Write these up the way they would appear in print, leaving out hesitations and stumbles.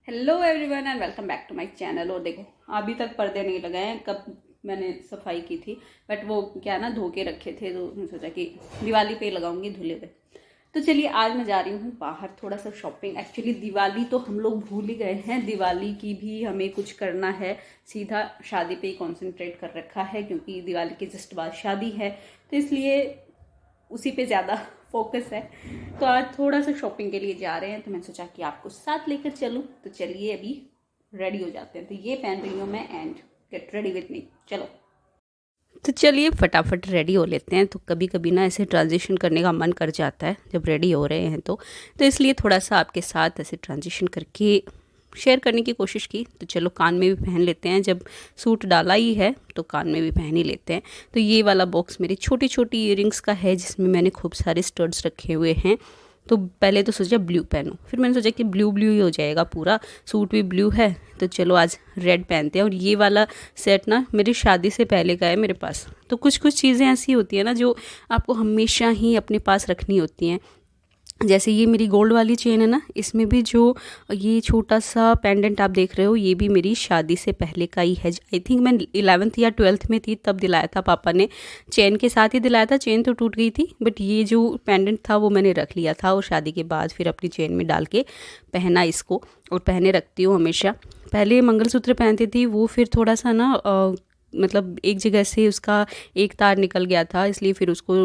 Hello everyone and welcome back to my channel. और देखो अभी तक पर्दे नहीं लगाए हैं, कब मैंने सफाई की थी बट वो क्या ना धो के रखे थे, तो मैंने सोचा कि दिवाली पे लगाऊंगी धुले हुए। तो चलिए आज मैं जा रही हूँ बाहर थोड़ा सा शॉपिंग। एक्चुअली दिवाली तो हम लोग भूल ही गए हैं, दिवाली की भी हमें कुछ करना है। सीधा शादी पे ही कॉन्सेंट्रेट कर रखा है क्योंकि दिवाली के जस्ट बाद शादी है, तो इसलिए उसी पे ज़्यादा फोकस है। तो आज थोड़ा सा शॉपिंग के लिए जा रहे हैं, तो मैंने सोचा कि आपको साथ लेकर चलूँ। तो चलिए अभी रेडी हो जाते हैं। तो ये पहन रही हूँ मैं and get ready with me. चलो तो चलिए फटाफट रेडी हो लेते हैं। तो कभी कभी ना ऐसे ट्रांजिशन करने का मन कर जाता है जब रेडी हो रहे हैं, तो इसलिए थोड़ा सा आपके साथ ऐसे ट्रांजिशन करके शेयर करने की कोशिश की। तो चलो कान में भी पहन लेते हैं, जब सूट डाला ही है तो कान में भी पहन ही लेते हैं। तो ये वाला बॉक्स मेरी छोटी छोटी ईयरिंग्स का है, जिसमें मैंने खूब सारे स्टड्स रखे हुए हैं। तो पहले तो सोचा ब्लू पहनूं, फिर मैंने सोचा कि ब्लू ब्लू ही हो जाएगा, पूरा सूट भी ब्लू है तो चलो आज रेड पहनते हैं। और ये वाला सेट ना मेरी शादी से पहले का है मेरे पास। तो कुछ कुछ चीज़ें ऐसी होती हैं ना जो आपको हमेशा ही अपने पास रखनी होती हैं। जैसे ये मेरी गोल्ड वाली चेन है ना, इसमें भी जो ये छोटा सा पेंडेंट आप देख रहे हो, ये भी मेरी शादी से पहले का ही है। आई थिंक मैं 11th या 12th में थी तब दिलाया था पापा ने, चेन के साथ ही दिलाया था। चेन तो टूट गई थी बट ये जो पेंडेंट था वो मैंने रख लिया था, और शादी के बाद फिर अपनी चेन में डाल के पहना इसको, और पहने रखती हूँ हमेशा। पहले मंगलसूत्र पहनती थी, वो फिर थोड़ा सा ना मतलब एक जगह से उसका एक तार निकल गया था, इसलिए फिर उसको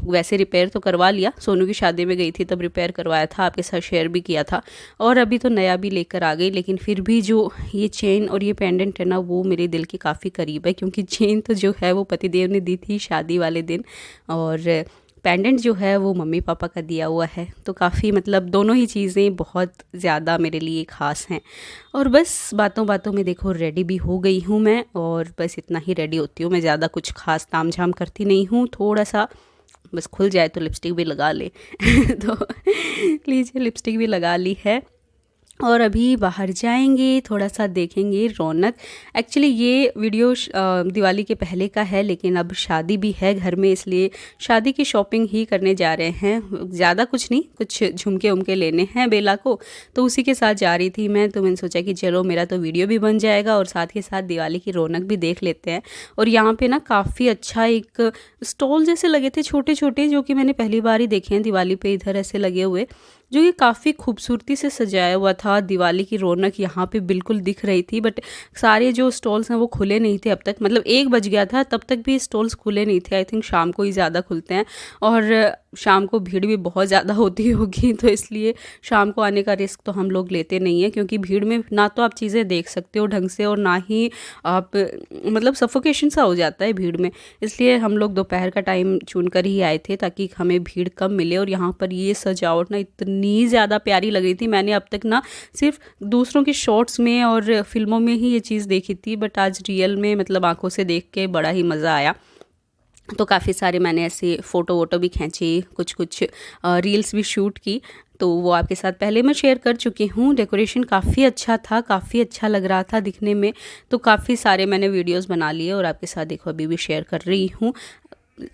वैसे रिपेयर तो करवा लिया। सोनू की शादी में गई थी तब रिपेयर करवाया था, आपके साथ शेयर भी किया था। और अभी तो नया भी लेकर आ गई, लेकिन फिर भी जो ये चेन और ये पेंडेंट है ना, वो मेरे दिल के काफ़ी करीब है। क्योंकि चेन तो जो है वो पतिदेव ने दी थी शादी वाले दिन, और पेंडेंट जो है वो मम्मी पापा का दिया हुआ है। तो काफ़ी मतलब दोनों ही चीज़ें बहुत ज़्यादा मेरे लिए ख़ास हैं। और बस बातों बातों में देखो रेडी भी हो गई हूँ मैं, और बस इतना ही रेडी होती हूँ मैं, ज़्यादा कुछ खास ताम झाम करती नहीं हूँ। थोड़ा सा बस खुल जाए तो लिपस्टिक भी लगा ले तो लीजिए लिपस्टिक भी लगा ली है, और अभी बाहर जाएंगे, थोड़ा सा देखेंगे रौनक। एक्चुअली ये वीडियो दिवाली के पहले का है, लेकिन अब शादी भी है घर में, इसलिए शादी की शॉपिंग ही करने जा रहे हैं। ज़्यादा कुछ नहीं, कुछ झुमके उमके लेने हैं बेला को, तो उसी के साथ जा रही थी मैं। तो मैंने सोचा कि चलो मेरा तो वीडियो भी बन जाएगा और साथ के साथ दिवाली की रौनक भी देख लेते हैं। और यहाँ पे ना काफ़ी अच्छा एक स्टॉल जैसे लगे थे छोटे छोटे, जो कि मैंने पहली बार ही देखे हैं दिवाली पे इधर ऐसे लगे हुए, जो ये काफ़ी खूबसूरती से सजाया हुआ था। दिवाली की रौनक यहाँ पे बिल्कुल दिख रही थी, बट सारे जो स्टॉल्स हैं वो खुले नहीं थे अब तक। मतलब 1 बज गया था तब तक भी स्टॉल्स खुले नहीं थे। आई थिंक शाम को ही ज़्यादा खुलते हैं, और शाम को भीड़ भी बहुत ज़्यादा होती होगी, तो इसलिए शाम को आने का रिस्क तो हम लोग लेते नहीं हैं। क्योंकि भीड़ में ना तो आप चीज़ें देख सकते हो ढंग से, और ना ही आप मतलब सफोकेशन सा हो जाता है भीड़ में। इसलिए हम लोग दोपहर का टाइम चुन कर ही आए थे ताकि हमें भीड़ कम मिले। और यहाँ पर ये सजावट ना इतनी ज़्यादा प्यारी लग रही थी। मैंने अब तक ना सिर्फ दूसरों के शॉर्ट्स में और फिल्मों में ही ये चीज़ देखी थी, बट आज रियल में मतलब आंखों से देख के बड़ा ही मज़ा आया। तो काफ़ी सारे मैंने ऐसे फ़ोटो वोटो भी खींची, कुछ कुछ रील्स भी शूट की, तो वो आपके साथ पहले मैं शेयर कर चुकी हूँ। डेकोरेशन काफ़ी अच्छा था, काफ़ी अच्छा लग रहा था दिखने में, तो काफ़ी सारे मैंने वीडियोस बना लिए और आपके साथ देखो अभी भी शेयर कर रही हूँ।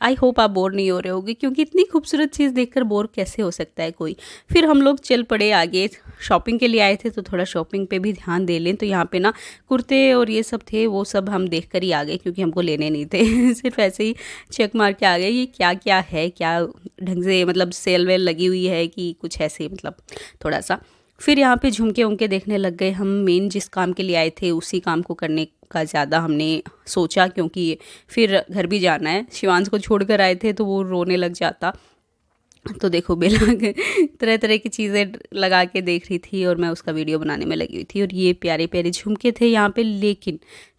आई होप आप बोर नहीं हो रहे होगे, क्योंकि इतनी खूबसूरत चीज़ देखकर बोर कैसे हो सकता है कोई। फिर हम लोग चल पड़े आगे, शॉपिंग के लिए आए थे तो थोड़ा शॉपिंग पे भी ध्यान दे लें। तो यहाँ पे ना कुर्ते और ये सब थे, वो सब हम देख कर ही आ गए क्योंकि हमको लेने नहीं थे सिर्फ ऐसे ही चेक मार के आ गए ये क्या क्या है, क्या ढंग से मतलब सेल वेल लगी हुई है कि कुछ ऐसे, मतलब थोड़ा सा। फिर यहाँ पे झुमके उमके देखने लग गए हम। मेन जिस काम के लिए आए थे उसी काम को करने का ज़्यादा हमने सोचा, क्योंकि फिर घर भी जाना है। शिवांश को छोड़कर आए थे तो वो रोने लग जाता। तो देखो बेला तरह तरह की चीज़ें लगा के देख रही थी और मैं उसका वीडियो बनाने में लगी हुई थी। और ये प्यारे प्यारे झुमके थे यहाँ पे,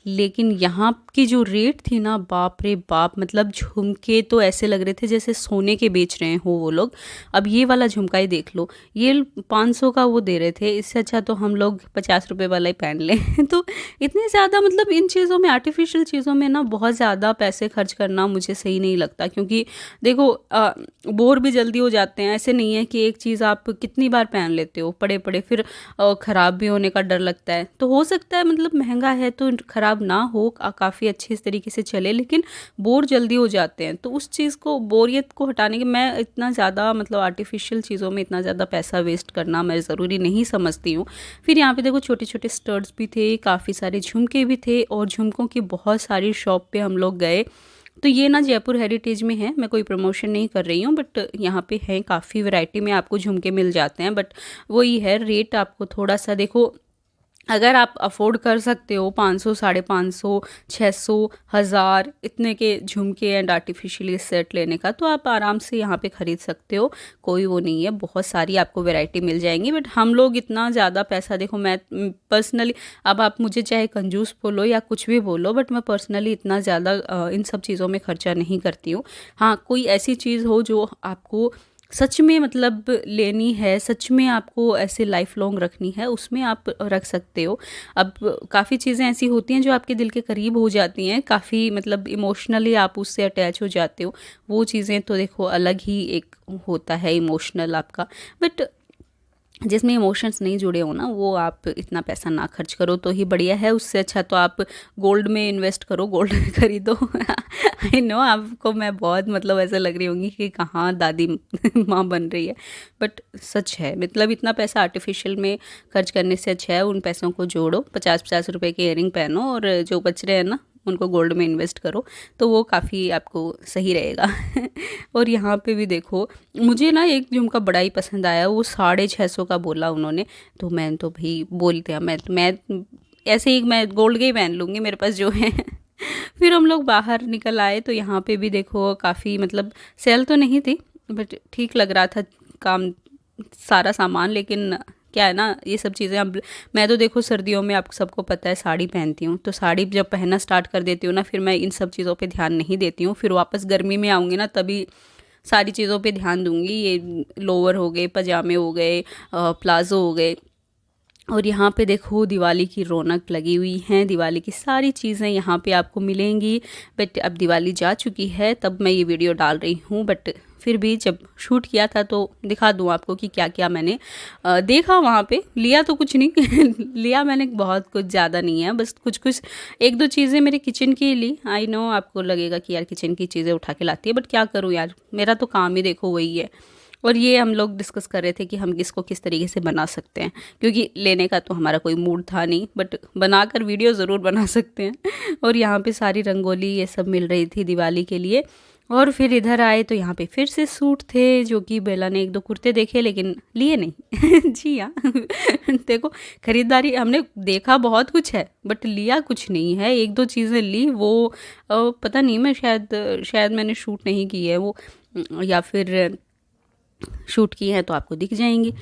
लेकिन यहाँ की जो रेट थी ना, बाप रे बाप, मतलब झुमके तो ऐसे लग रहे थे जैसे सोने के बेच रहे हो वो लोग। अब ये वाला झुमका ही देख लो, ये 500 का वो दे रहे थे, इससे अच्छा तो हम लोग 50 रुपये वाला ही पहन लें तो इतने ज़्यादा मतलब इन चीज़ों में, आर्टिफिशियल चीज़ों में ना बहुत ज़्यादा पैसे खर्च करना मुझे सही नहीं लगता। क्योंकि देखो बोर भी जल्दी हो जाते हैं। ऐसे नहीं है कि एक चीज़ आप कितनी बार पहन लेते हो, पड़े पड़े फिर ख़राब भी होने का डर लगता है। तो हो सकता है मतलब महंगा है तो ख़राब ख़राब ना हो, काफ़ी अच्छे इस तरीके से चले, लेकिन बोर जल्दी हो जाते हैं। तो उस चीज़ को, बोरियत को हटाने के, मैं इतना ज़्यादा मतलब आर्टिफिशियल चीज़ों में इतना ज़्यादा पैसा वेस्ट करना मैं ज़रूरी नहीं समझती हूँ। फिर यहाँ पे देखो छोटे छोटे स्टड्स भी थे, काफ़ी सारे झुमके भी थे, और झुमकों की बहुत सारी शॉप पे हम लोग गए। तो ये ना जयपुर हेरिटेज में है, मैं कोई प्रमोशन नहीं कर रही हूँ, बट यहाँ पे है काफ़ी वैरायटी में आपको झुमके मिल जाते हैं। बट वही है, रेट आपको थोड़ा सा देखो, अगर आप अफोर्ड कर सकते हो 500, 550, 600, 1000 इतने के झुमके एंड आर्टिफिशियली सेट लेने का, तो आप आराम से यहाँ पे ख़रीद सकते हो। कोई वो नहीं है, बहुत सारी आपको वैरायटी मिल जाएंगी। बट हम लोग इतना ज़्यादा पैसा, देखो मैं पर्सनली, अब आप मुझे चाहे कंजूस बोलो या कुछ भी बोलो, बट मैं पर्सनली इतना ज़्यादा इन सब चीज़ों में खर्चा नहीं करती हूँ। हाँ, कोई ऐसी चीज़ हो जो आपको सच में मतलब लेनी है, सच में आपको ऐसे लाइफ लॉन्ग रखनी है, उसमें आप रख सकते हो। अब काफ़ी चीज़ें ऐसी होती हैं जो आपके दिल के करीब हो जाती हैं, काफ़ी मतलब इमोशनली आप उससे अटैच हो जाते हो। वो चीज़ें तो देखो अलग ही एक होता है इमोशनल आपका। बट जिसमें इमोशंस नहीं जुड़े हो ना, वो आप इतना पैसा ना खर्च करो तो ही बढ़िया है। उससे अच्छा तो आप गोल्ड में इन्वेस्ट करो, गोल्ड में खरीदो। आई नो आपको मैं बहुत मतलब ऐसे लग रही होंगी कि कहाँ दादी माँ बन रही है, बट सच है। मतलब इतना पैसा आर्टिफिशियल में खर्च करने से अच्छा है उन पैसों को जोड़ो, 50-50 रुपए के इयरिंग पहनो, और जो बच रहे हैं ना उनको गोल्ड में इन्वेस्ट करो, तो वो काफ़ी आपको सही रहेगा। और यहाँ पे भी देखो, मुझे ना एक झुमका बड़ा ही पसंद आया, वो 650 का बोला उन्होंने, तो मैं तो भाई बोल दिया, मैं ऐसे ही मैं गोल्ड के ही पहन लूँगी, मेरे पास जो है। फिर हम लोग बाहर निकल आए, तो यहाँ पे भी देखो काफ़ी मतलब सेल तो नहीं थी, बट ठीक लग रहा था काम, सारा सामान। लेकिन क्या है ना, ये सब चीज़ें अब, मैं तो देखो सर्दियों में आपको सबको पता है साड़ी पहनती हूँ, तो साड़ी जब पहनना स्टार्ट कर देती हूँ ना, फिर मैं इन सब चीज़ों पे ध्यान नहीं देती हूँ। फिर वापस गर्मी में आऊँगी ना, तभी सारी चीज़ों पे ध्यान दूँगी। ये लोअर हो गए, पजामे हो गए, प्लाजो हो गए। और यहाँ पे देखो दिवाली की रौनक लगी हुई है, दिवाली की सारी चीज़ें यहाँ पे आपको मिलेंगी। बट अब दिवाली जा चुकी है, तब मैं ये वीडियो डाल रही हूँ, बट फिर भी जब शूट किया था तो दिखा दूँ आपको कि क्या क्या मैंने देखा वहाँ पे। लिया तो कुछ नहीं लिया मैंने बहुत कुछ ज़्यादा नहीं है, बस कुछ कुछ एक दो चीज़ें मेरे किचन की ली। आई नो आपको लगेगा कि यार किचन की चीज़ें उठा के लाती है, बट क्या करूँ यार, मेरा तो काम ही देखो वही है। और ये हम लोग डिस्कस कर रहे थे कि हम इसको किस तरीके से बना सकते हैं, क्योंकि लेने का तो हमारा कोई मूड था नहीं, बट बनाकर वीडियो ज़रूर बना सकते हैं। और यहाँ पे सारी रंगोली ये सब मिल रही थी दिवाली के लिए। और फिर इधर आए तो यहाँ पे फिर से सूट थे, जो कि बेला ने एक दो कुर्ते देखे लेकिन लिए नहीं। जी हाँ। देखो खरीदारी हमने देखा बहुत कुछ है, बट लिया कुछ नहीं है। एक दो चीज़ें ली, वो पता नहीं, मैं शायद मैंने शूट नहीं की है वो, या फिर शूट की है तो आपको दिख जाएंगी।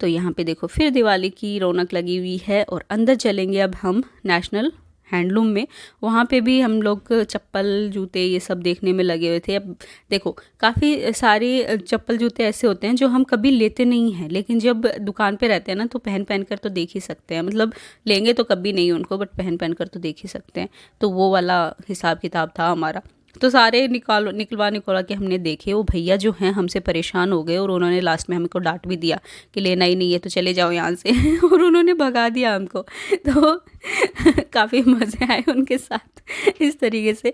तो यहाँ पे देखो फिर दिवाली की रौनक लगी हुई है। और अंदर चलेंगे अब हम नेशनल हैंडलूम में, वहाँ पे भी हम लोग चप्पल जूते ये सब देखने में लगे हुए थे। अब देखो काफ़ी सारे चप्पल जूते ऐसे होते हैं जो हम कभी लेते नहीं हैं, लेकिन जब दुकान पे रहते हैं ना तो पहन पहन कर तो देख ही सकते हैं। मतलब लेंगे तो कभी नहीं उनको, बट पहन पहन कर तो देख ही सकते हैं। तो वो वाला हिसाब किताब था हमारा। तो सारे निकलवा के हमने देखे। वो भैया जो हैं हमसे परेशान हो गए, और उन्होंने लास्ट में हमको डांट भी दिया कि लेना ही नहीं है तो चले जाओ यहाँ से। और उन्होंने भगा दिया हमको। तो काफ़ी मज़े आए उनके साथ इस तरीके से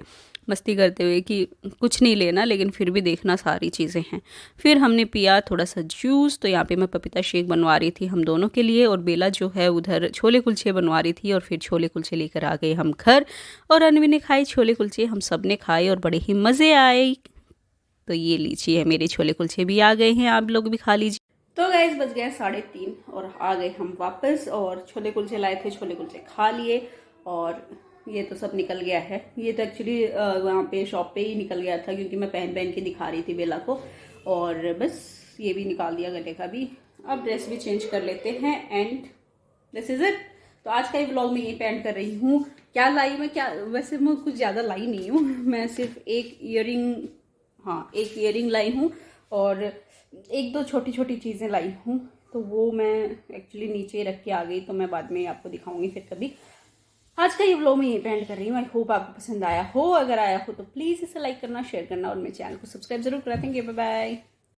मस्ती करते हुए कि कुछ नहीं लेना लेकिन फिर भी देखना सारी चीज़ें हैं। फिर हमने पिया थोड़ा सा जूस। तो यहाँ पे मैं पपीता शेक बनवा रही थी हम दोनों के लिए, और बेला जो है उधर छोले कुलचे बनवा रही थी। और फिर छोले कुलचे लेकर आ गए हम घर, और अनवी ने खाई छोले कुलचे, हम सब ने खाए और बड़े ही मज़े आए। तो ये लीजिए मेरे छोले कुलचे भी आ गए हैं, आप लोग भी खा लीजिए। तो गाइस बज गए 3:30 और आ गए हम वापस, और छोले कुलचे लाए थे, छोले कुलचे खा लिए। और ये तो सब निकल गया है। ये तो एक्चुअली वहाँ पे शॉप पे ही निकल गया था, क्योंकि मैं पहन पहन के दिखा रही थी बेला को, और बस ये भी निकाल दिया गले का भी। अब ड्रेस भी चेंज कर लेते हैं, एंड दिस इज इट। तो आज का ये व्लॉग मैं यही पेंड कर रही हूँ। क्या लाई मैं, क्या वैसे मैं कुछ ज़्यादा लाई नहीं हूँ। मैं सिर्फ एक ईयरिंग लाई हूँ, और एक दो छोटी छोटी चीज़ें लाई हूँ। तो वो मैं एक्चुअली नीचे रख के आ गई, तो मैं बाद में आपको दिखाऊंगी फिर कभी। आज का ये व्लॉग मैं यही पेंड कर रही हूँ। आई होप आपको पसंद आया हो। अगर आया हो तो प्लीज़ इसे लाइक करना, शेयर करना, और मेरे चैनल को सब्सक्राइब जरूर करा देंगे। Bye bye.